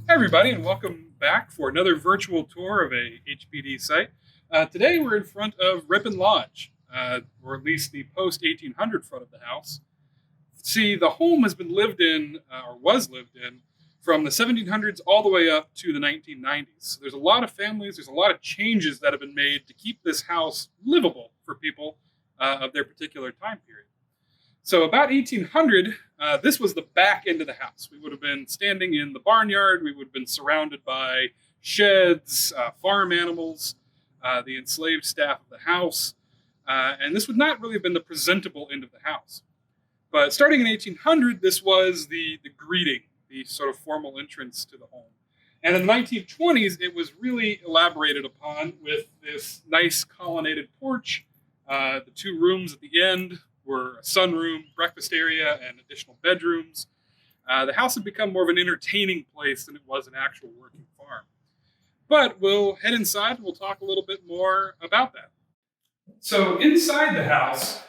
Hi, everybody, and welcome back for another virtual tour of a HPD site. Today, we're in front of Rippon Lodge, or at least the post-1800 front of the house. See, the home has been lived in, or was lived in, from the 1700s all the way up to the 1990s. So there's a lot of families, there's a lot of changes that have been made to keep this house livable for people of their particular time period. So about 1800, this was the back end of the house. We would have been standing in the barnyard. We would have been surrounded by sheds, farm animals, the enslaved staff of the house. And this would not really have been the presentable end of the house. But starting in 1800, this was the greeting, the sort of formal entrance to the home. And in the 1920s, it was really elaborated upon with this nice colonnaded porch, the two rooms at the end were a sunroom, breakfast area, and additional bedrooms. The house had become more of an entertaining place than it was an actual working farm. But we'll head inside and we'll talk a little bit more about that. So inside the house,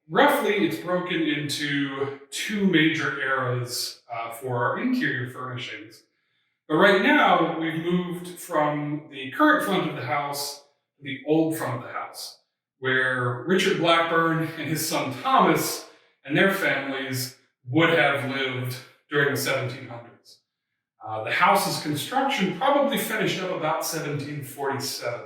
roughly it's broken into two major eras for our interior furnishings. But right now, we've moved from the current front of the house to the old front of the house, where Richard Blackburn and his son Thomas and their families would have lived during the 1700s. The house's construction probably finished up about 1747.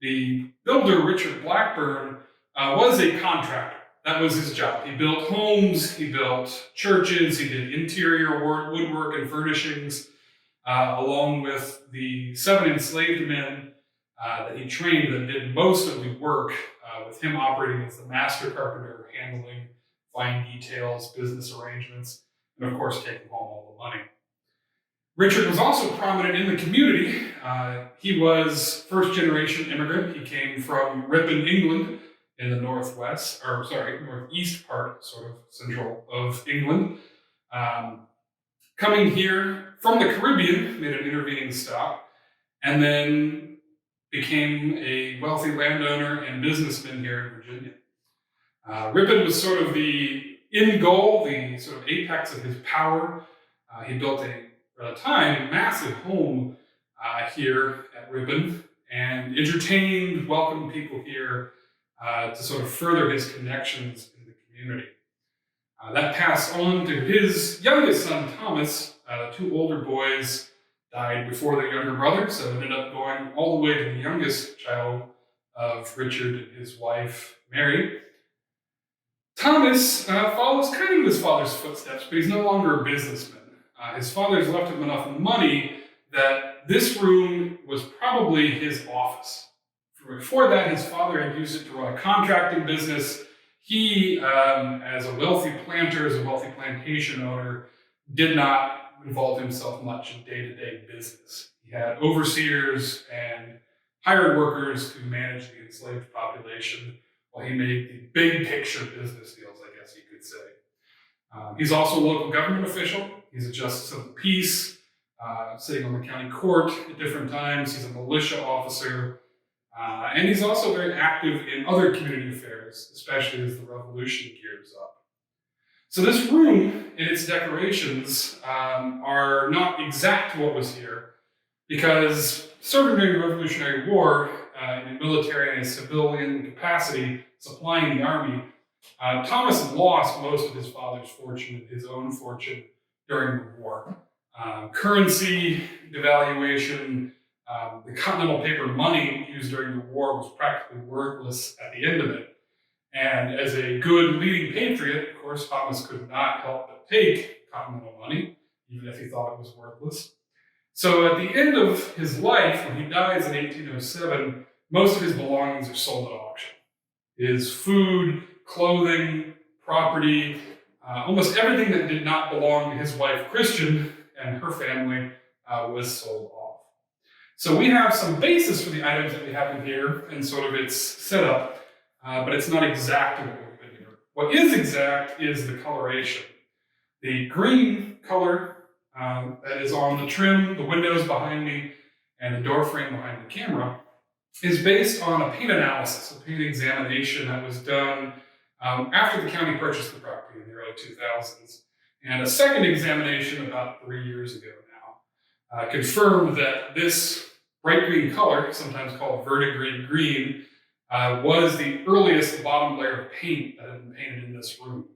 The builder, Richard Blackburn, was a contractor. That was his job. He built homes, he built churches, he did interior woodwork and furnishings, along with the 7 enslaved men that he trained that did most of the work, with him operating as the master carpenter, handling fine details, business arrangements, and of course taking home all the money. Richard was also prominent in the community. He was first-generation immigrant. He came from Rippon, England, in the northeast part, sort of central of England. Coming here from the Caribbean, made an intervening stop, and then became a wealthy landowner and businessman here in Virginia. Rippon was sort of the end goal, the sort of apex of his power. He built at the time, massive home here at Rippon and entertained, welcomed people here to sort of further his connections in the community. That passed on to his youngest son, Thomas. The two older boys died before their younger brother, so it ended up going all the way to the youngest child of Richard and his wife, Mary. Thomas follows kind of in his father's footsteps, but he's no longer a businessman. His father's left him enough money that this room was probably his office. Before that, his father had used it to run a contracting business. He, as a wealthy planter, as a wealthy plantation owner, did not involve himself much in day-to-day business. He had overseers and hired workers to manage the enslaved population while he made the big picture business deals, I guess you could say. He's also a local government official. He's a justice of the peace, sitting on the county court at different times. He's a militia officer. And he's also very active in other community affairs, especially as the revolution gears up. So this room and its decorations are not exact to what was here, because serving during the Revolutionary War in a military and a civilian capacity, supplying the army, Thomas lost most of his father's fortune, his own fortune, during the war. Currency devaluation, the continental paper money used during the war was practically worthless at the end of it. And as a good leading patriot, of course, Thomas could not help but take continental money, even if he thought it was worthless. So at the end of his life, when he dies in 1807, most of his belongings are sold at auction. His food, clothing, property, almost everything that did not belong to his wife, Christian, and her family was sold off. So we have some basis for the items that we have in here and sort of its setup, but it's not exact in what we've been here. What is exact is the coloration. The green color that is on the trim, the windows behind me, and the door frame behind the camera is based on a paint analysis, a paint examination that was done after the county purchased the property in the early 2000s, and a second examination about 3 years ago now. confirmed that this bright green color, sometimes called verdigris green, was the earliest bottom layer of paint that had been painted in this room.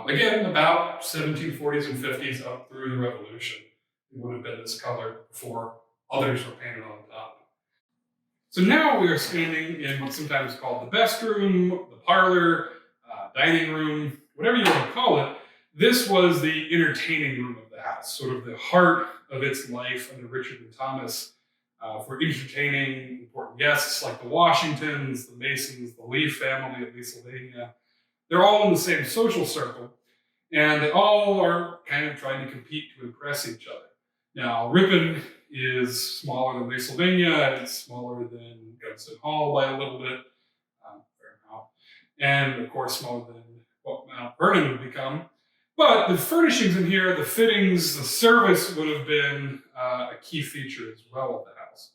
Again, about 1740s and 50s up through the Revolution. It would have been this color before others were painted on top. So now we are standing in what's sometimes called the best room, the parlor, dining room, whatever you want to call it. This was the entertaining room of the house, sort of the heart of its life under Richard and Thomas, for entertaining important guests like the Washingtons, the Masons, the Leaf family of Pennsylvania. They're all in the same social circle, and they all are kind of trying to compete to impress each other. Now, Rippon is smaller than Pennsylvania, it's smaller than Gunston Hall by a little bit, fair amount, and of course smaller than what Mount Vernon would become. But the furnishings in here, the fittings, the service would have been a key feature as well of the house.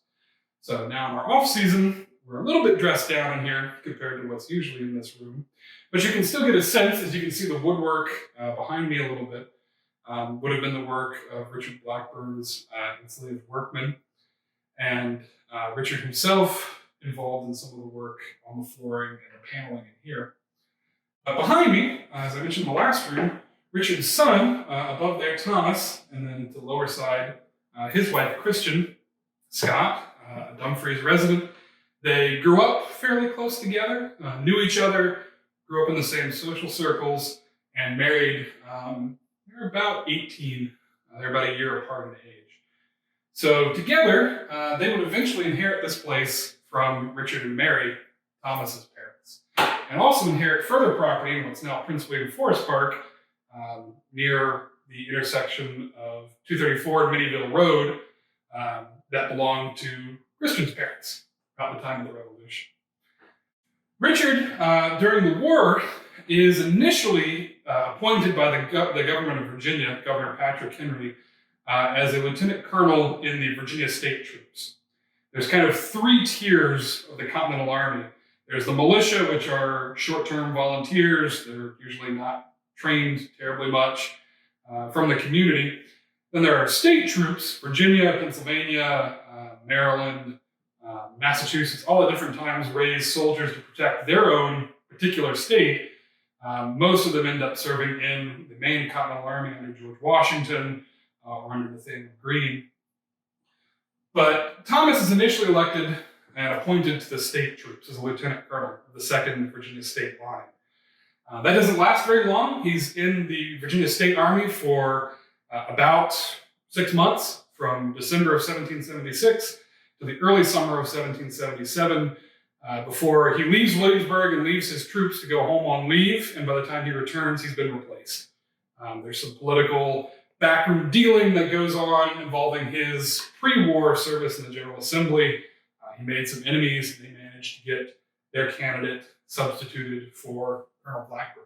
So now in our off season, we're a little bit dressed down in here compared to what's usually in this room. But you can still get a sense, as you can see the woodwork behind me a little bit, would have been the work of Richard Blackburn's enslaved workmen. And Richard himself involved in some of the work on the flooring and the paneling in here. Behind me, as I mentioned in the last room, Richard's son, above there, Thomas, and then to the lower side, his wife, Christian Scott, a Dumfries resident. They grew up fairly close together, knew each other, grew up in the same social circles, and married. They're about 18. They're about a year apart in age. So together, they would eventually inherit this place from Richard and Mary, Thomas's parents, and also inherit further property in what's now Prince William Forest Park, near the intersection of 234 and Minnieville Road, that belonged to Christian's parents about the time of the Revolution. Richard, during the war, is initially appointed by the government of Virginia, Governor Patrick Henry, as a lieutenant colonel in the Virginia State Troops. There's kind of three tiers of the Continental Army. There's the militia, which are short-term volunteers. They're usually not trained terribly much from the community. Then there are state troops, Virginia, Pennsylvania, Maryland, Massachusetts, all at different times raise soldiers to protect their own particular state. Most of them end up serving in the main Continental Army under George Washington or under Nathaniel Greene. But Thomas is initially elected and appointed to the state troops as a lieutenant colonel of the 2nd Virginia State Line. That doesn't last very long. He's in the Virginia State Army for about 6 months, from December of 1776 to the early summer of 1777, before he leaves Williamsburg and leaves his troops to go home on leave, and by the time he returns, he's been replaced. There's some political backroom dealing that goes on involving his pre-war service in the General Assembly. He made some enemies, and they managed to get their candidate substituted for Colonel Blackburn.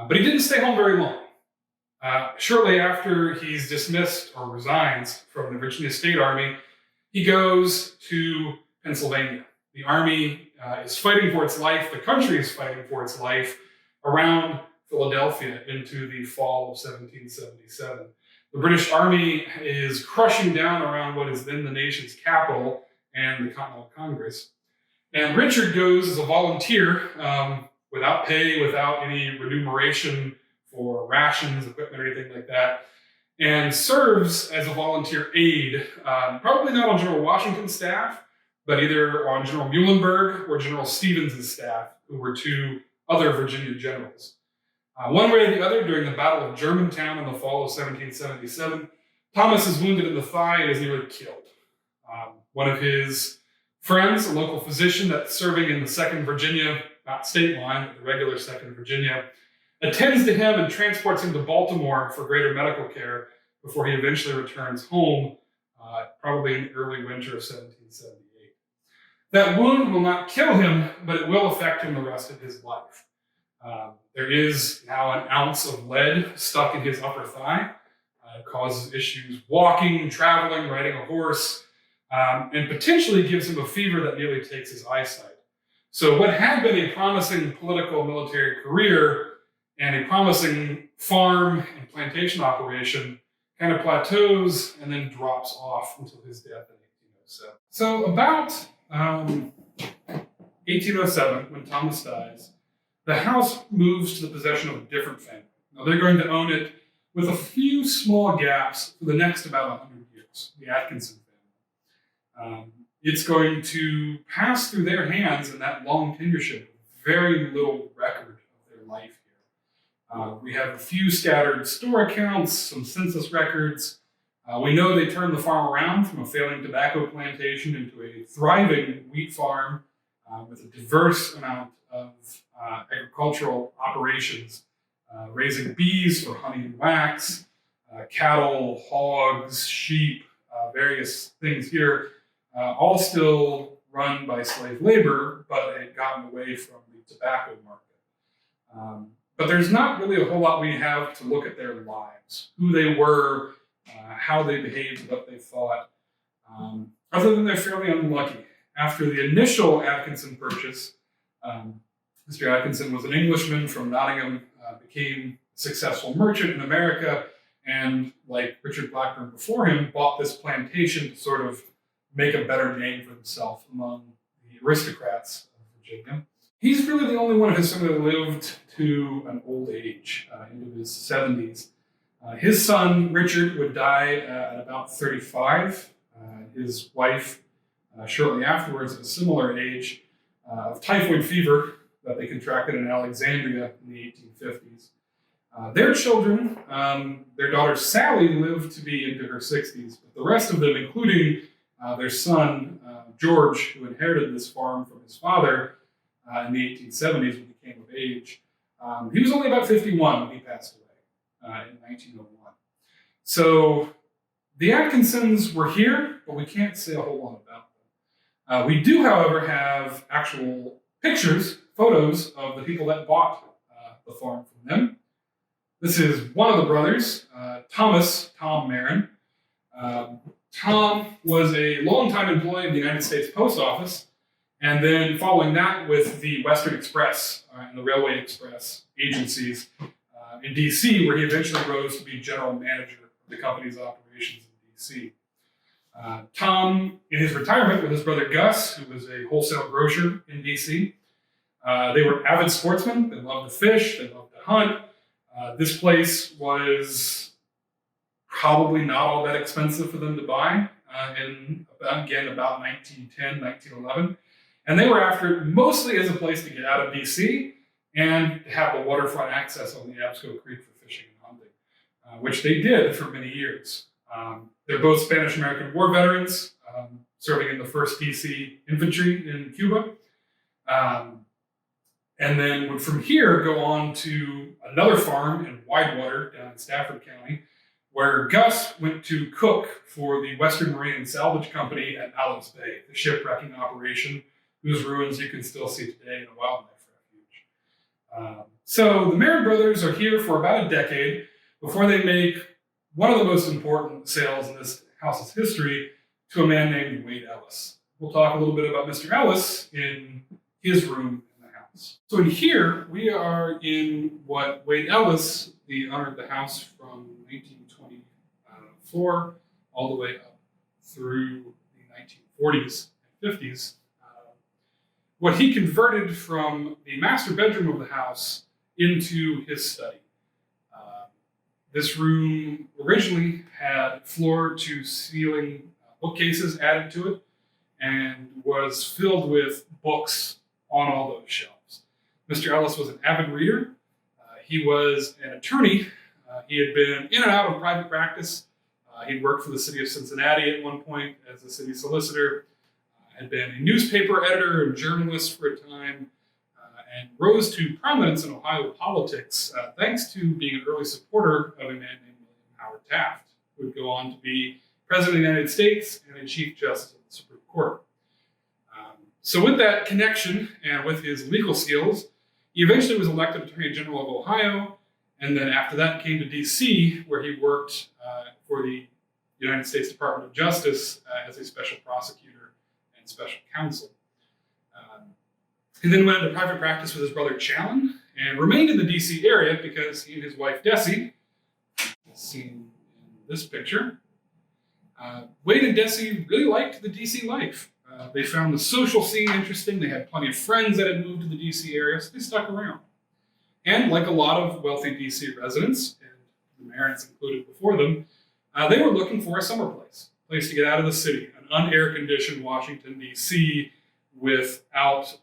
But he didn't stay home very long. Shortly after he's dismissed or resigns from the Virginia State Army, he goes to Pennsylvania. The army is fighting for its life. The country is fighting for its life around Philadelphia into the fall of 1777. The British Army is crushing down around what is then the nation's capital and the Continental Congress. And Richard goes as a volunteer, without pay, without any remuneration for rations, equipment, or anything like that, and serves as a volunteer aide, probably not on General Washington's staff, but either on General Muhlenberg or General Stevens's staff, who were two other Virginia generals. One way or the other, during the Battle of Germantown in the fall of 1777, Thomas is wounded in the thigh and is nearly killed. One of his friends, a local physician that's serving in the 2nd Virginia, not state line, but the regular 2nd Virginia, attends to him and transports him to Baltimore for greater medical care before he eventually returns home, probably in the early winter of 1778. That wound will not kill him, but it will affect him the rest of his life. There is now an ounce of lead stuck in his upper thigh. It causes issues walking, traveling, riding a horse, and potentially gives him a fever that nearly takes his eyesight. So what had been a promising political military career and a promising farm and plantation operation kind of plateaus and then drops off until his death in 1807. So about 1807, when Thomas dies, the house moves to the possession of a different family. Now they're going to own it with a few small gaps for the next about 100 years, the Atkinson family. It's going to pass through their hands in that long tenureship, very little record of their life here. We have a few scattered store accounts, some census records. We know they turned the farm around from a failing tobacco plantation into a thriving wheat farm with a diverse amount of agricultural operations, raising bees for honey and wax, cattle, hogs, sheep, various things here, all still run by slave labor, but had gotten away from the tobacco market. But there's not really a whole lot we have to look at their lives, who they were, how they behaved, what they thought, other than they're fairly unlucky. After the initial Atkinson purchase, Mr. Atkinson was an Englishman from Nottingham, became a successful merchant in America, and like Richard Blackburn before him, bought this plantation to sort of make a better name for himself among the aristocrats of Virginia. He's really the only one of his family that lived to an old age, into his 70s. His son, Richard, would die at about 35. His wife, shortly afterwards, at a similar age, of typhoid fever that they contracted in Alexandria in the 1850s. Their children, their daughter Sally, lived to be into her 60s, but the rest of them, including their son, George, who inherited this farm from his father in the 1870s when he came of age, he was only about 51 when he passed away in 1901. So the Atkinsons were here, but we can't say a whole lot about them. We do, however, have actual pictures, photos of the people that bought the farm from them. This is one of the brothers, Tom Maron. Tom was a longtime employee of the United States Post Office, and then following that with the Western Express and the Railway Express agencies in D.C., where he eventually rose to be general manager of the company's operations in D.C. Tom, in his retirement with his brother Gus, who was a wholesale grocer in D.C., they were avid sportsmen. They loved to fish. They loved to hunt. This place was probably not all that expensive for them to buy in, again, about 1910, 1911. And they were after it mostly as a place to get out of D.C. and to have the waterfront access on the Absco Creek for fishing and hunting, which they did for many years. They're both Spanish-American War veterans, serving in the 1st D.C. Infantry in Cuba. And then would from here go on to another farm in Widewater down in Stafford County, where Gus went to cook for the Western Marine and Salvage Company at Ellis Bay, the shipwrecking operation whose ruins you can still see today in a wildlife refuge. So the Maron brothers are here for about a decade before they make one of the most important sales in this house's history to a man named Wade Ellis. We'll talk a little bit about Mr. Ellis in his room in the house. So in here, we are in what Wade Ellis, the owner of the house from 1924 all the way up through the 1940s and 50s, what he converted from the master bedroom of the house into his study. This room originally had floor-to-ceiling bookcases added to it and was filled with books on all those shelves. Mr. Ellis was an avid reader. He was an attorney. He had been in and out of private practice. He'd worked for the city of Cincinnati at one point as a city solicitor, had been a newspaper editor and journalist for a time, and rose to prominence in Ohio politics thanks to being an early supporter of a man named William Howard Taft, who would go on to be President of the United States and a Chief Justice of the Supreme Court. So with that connection and with his legal skills, he eventually was elected Attorney General of Ohio, and then after that came to D.C., where he worked for the United States Department of Justice as a special prosecutor and special counsel. He then went into private practice with his brother Challen and remained in the D.C. area because he and his wife Desi, seen in this picture. Wade and Desi really liked the DC life. They found the social scene interesting. They had plenty of friends that had moved to the DC area, so they stuck around. And like a lot of wealthy DC residents, and the Marons included before them, they were looking for a summer place to get out of the city, an un-air-conditioned Washington, D.C. without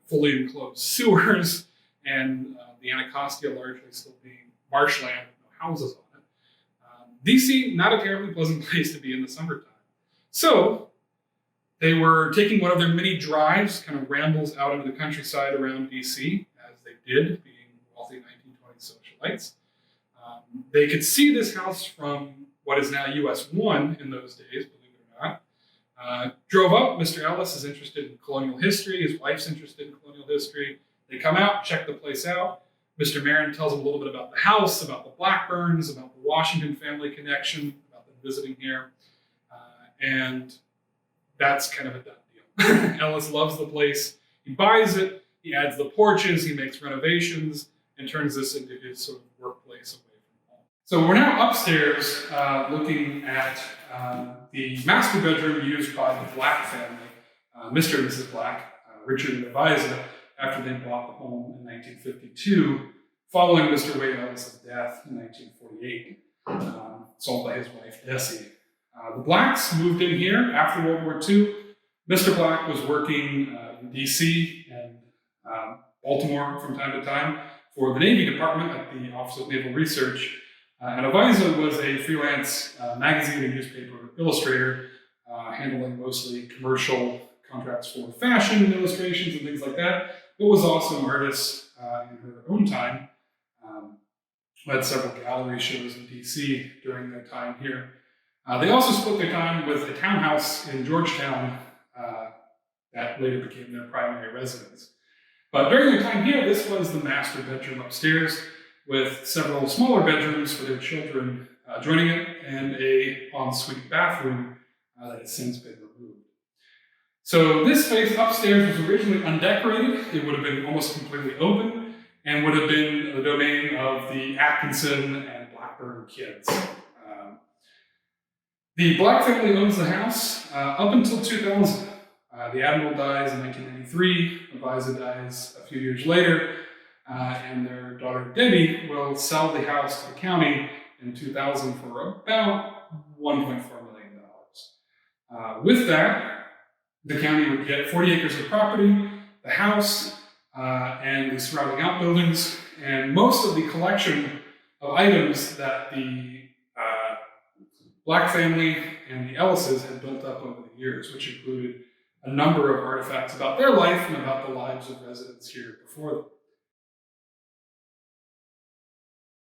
fully enclosed sewers and the Anacostia largely still being marshland with no houses on it. D.C., not a terribly pleasant place to be in the summertime. So they were taking one of their many drives, kind of rambles out into the countryside around D.C., as they did, being wealthy 1920s socialites. They could see this house from what is now US 1 in those days, believe it or not. Drove up. Mr. Ellis is interested in colonial history. His wife's interested in colonial history. They come out, check the place out. Mr. Maron tells them a little bit about the house, about the Blackburns, about the Washington family connection, about them visiting here. And that's kind of a done deal. Ellis loves the place. He buys it. He adds the porches. He makes renovations and turns this into his sort of workplace away from home. So we're now upstairs looking at the master bedroom used by the Black family, Mr. and Mrs. Black, Richard and Eliza, after they bought the home in 1952, following Mr. Wade Ellis' death in 1948, sold by his wife, Desi. The Blacks moved in here after World War II. Mr. Black was working in D.C. and Baltimore from time to time for the Navy Department at the Office of Naval Research. And Eliza was a freelance magazine and newspaper illustrator, handling mostly commercial contracts for fashion and illustrations and things like that, but was also an artist in her own time. Led several gallery shows in D.C. during their time here. They also split their time with a townhouse in Georgetown that later became their primary residence. But during their time here, this was the master bedroom upstairs, with several smaller bedrooms for their children joining it, and a ensuite bathroom that has since been removed. So this space upstairs was originally undecorated. It would have been almost completely open and would have been the domain of the Atkinson and Blackburn kids. The Black family owns the house up until 2000. The Admiral dies in 1993, Eliza dies a few years later, and their daughter Debbie will sell the house to the county in 2000 for about $1.4 million. With that, the county would get 40 acres of property, the house, and the surrounding outbuildings, and most of the collection of items that the Black family and the Ellises had built up over the years, which included a number of artifacts about their life and about the lives of residents here before them.